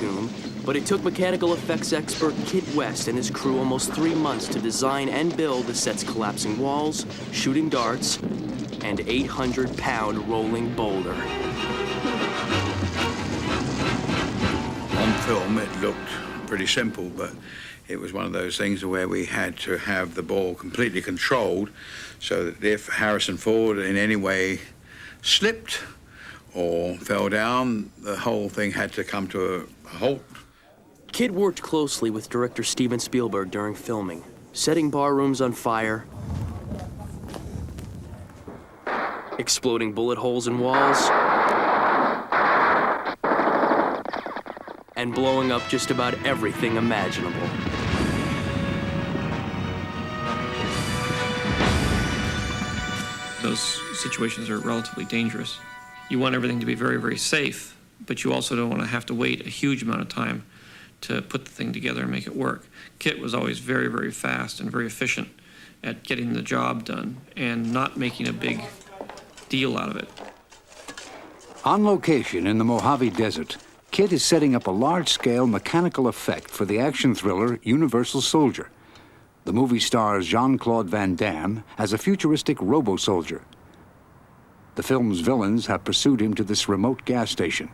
cartoon, but it took mechanical effects expert Kit West and his crew almost 3 months to design and build the set's collapsing walls, shooting darts, and 800-pound rolling boulder. On film, it looked pretty simple, but it was one of those things where we had to have the ball completely controlled so that if Harrison Ford in any way slipped or fell down, the whole thing had to come to a halt. Kit worked closely with director Steven Spielberg during filming, setting bar rooms on fire, exploding bullet holes in walls, and blowing up just about everything imaginable. Those situations are relatively dangerous. You want everything to be very, very safe, but you also don't want to have to wait a huge amount of time to put the thing together and make it work. Kit was always very, very fast and very efficient at getting the job done and not making a big deal out of it. On location in the Mojave Desert, Kit is setting up a large-scale mechanical effect for the action thriller Universal Soldier. The movie stars Jean-Claude Van Damme as a futuristic robo-soldier. The film's villains have pursued him to this remote gas station,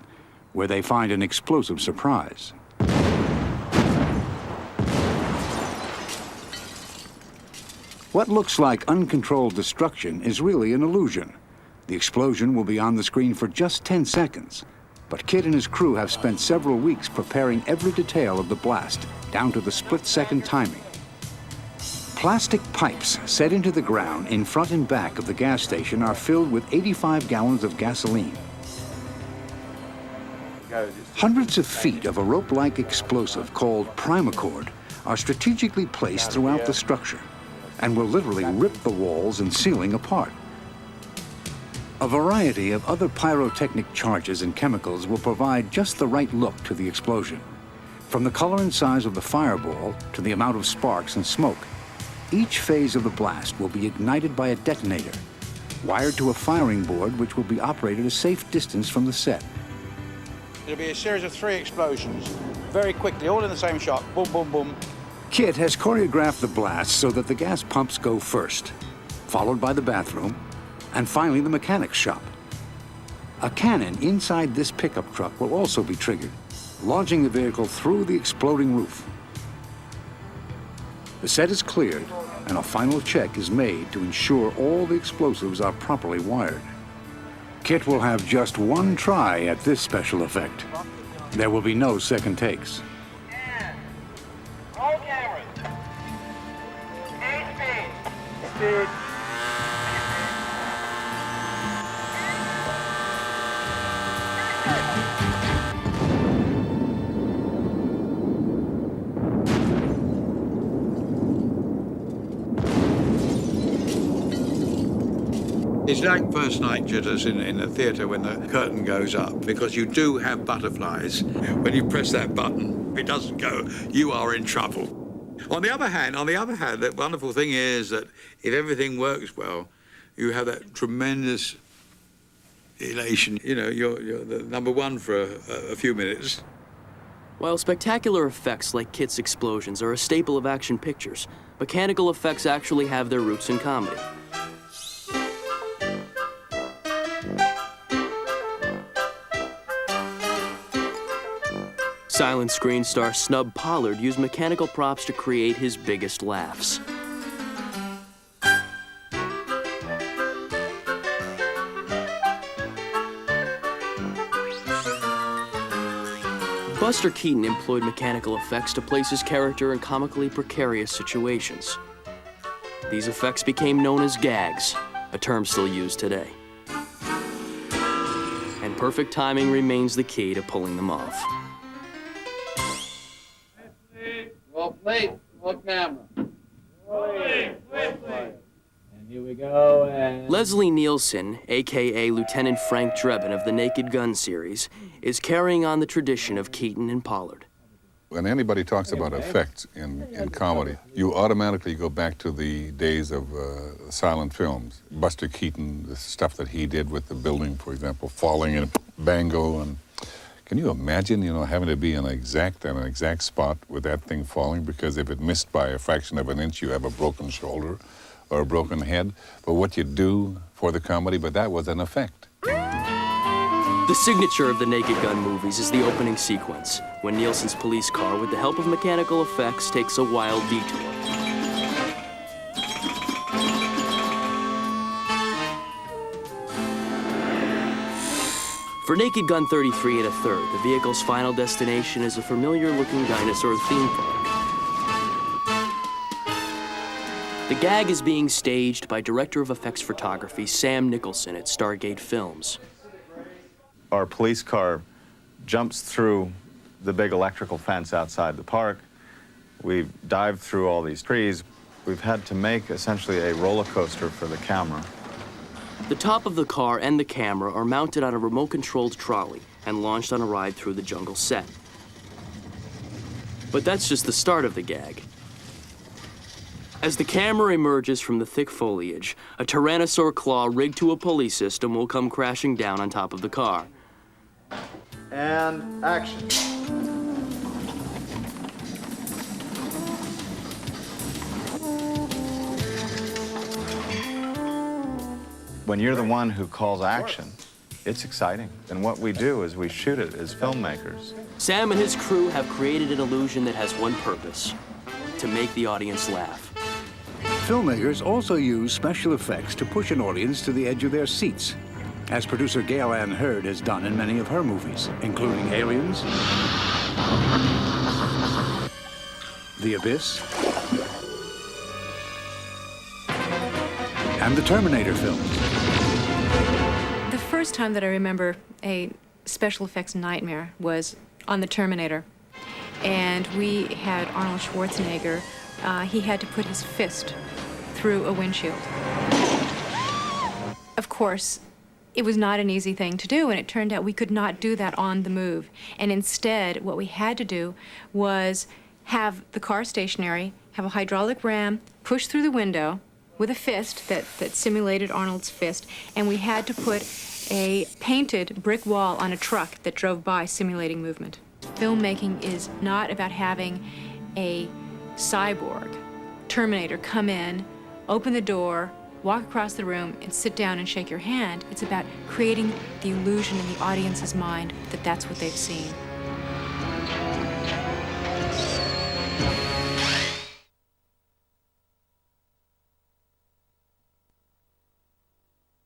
where they find an explosive surprise. What looks like uncontrolled destruction is really an illusion. The explosion will be on the screen for just 10 seconds, but Kit and his crew have spent several weeks preparing every detail of the blast, down to the split-second timing. Plastic pipes set into the ground in front and back of the gas station are filled with 85 gallons of gasoline. Hundreds of feet of a rope-like explosive called primacord are strategically placed throughout the structure and will literally rip the walls and ceiling apart. A variety of other pyrotechnic charges and chemicals will provide just the right look to the explosion. From the color and size of the fireball to the amount of sparks and smoke, each phase of the blast will be ignited by a detonator, wired to a firing board which will be operated a safe distance from the set. It'll be a series of 3 explosions, very quickly, all in the same shot, boom, boom, boom. Kit has choreographed the blast so that the gas pumps go first, followed by the bathroom, and finally the mechanic's shop. A cannon inside this pickup truck will also be triggered, launching the vehicle through the exploding roof. The set is cleared, and a final check is made to ensure all the explosives are properly wired. Kit will have just one try at this special effect. There will be no second takes. And roll cameras. Speed. It's like first night jitters in a theatre when the curtain goes up, because you do have butterflies. When you press that button, if it doesn't go, you are in trouble. On the other hand, the wonderful thing is that if everything works well, you have that tremendous elation. You know, you're the number one for a few minutes. While spectacular effects like Kit's explosions are a staple of action pictures, mechanical effects actually have their roots in comedy. Silent screen star Snub Pollard used mechanical props to create his biggest laughs. Buster Keaton employed mechanical effects to place his character in comically precarious situations. These effects became known as gags, a term still used today. And perfect timing remains the key to pulling them off. Roll plate, roll camera. Rolling, and here we go, and... Leslie Nielsen, a.k.a. Lieutenant Frank Drebin of the Naked Gun series, is carrying on the tradition of Keaton and Pollard. When anybody talks about effects in comedy, you automatically go back to the days of silent films. Buster Keaton, the stuff that he did with the building, for example, falling in Bango, and Can you imagine, having to be in an exact spot with that thing falling? Because if it missed by a fraction of an inch, you have a broken shoulder or a broken head. But what you do for the comedy, but that was an effect. The signature of the Naked Gun movies is the opening sequence, when Nielsen's police car, with the help of mechanical effects, takes a wild detour. For Naked Gun 33 1/3, the vehicle's final destination is a familiar-looking dinosaur theme park. The gag is being staged by Director of Effects Photography Sam Nicholson at Stargate Films. Our police car jumps through the big electrical fence outside the park. We've dived through all these trees. We've had to make essentially a roller coaster for the camera. The top of the car and the camera are mounted on a remote-controlled trolley and launched on a ride through the jungle set. But that's just the start of the gag. As the camera emerges from the thick foliage, a tyrannosaur claw rigged to a pulley system will come crashing down on top of the car. And action. When you're the one who calls action, it's exciting. And what we do is we shoot it as filmmakers. Sam and his crew have created an illusion that has one purpose: to make the audience laugh. Filmmakers also use special effects to push an audience to the edge of their seats, as producer GALE HURD has done in many of her movies, including Aliens, The Abyss, and the Terminator films. The first time that I remember a special effects nightmare was on the Terminator. And we had Arnold Schwarzenegger. He had to put his fist through a windshield. Of course, it was not an easy thing to do, and it turned out we could not do that on the move. And instead, what we had to do was have the car stationary, have a hydraulic ram push through the window with a fist that simulated Arnold's fist, and we had to put a painted brick wall on a truck that drove by, simulating movement. Filmmaking is not about having a cyborg Terminator come in, open the door, walk across the room, and sit down and shake your hand. It's about creating the illusion in the audience's mind that that's what they've seen.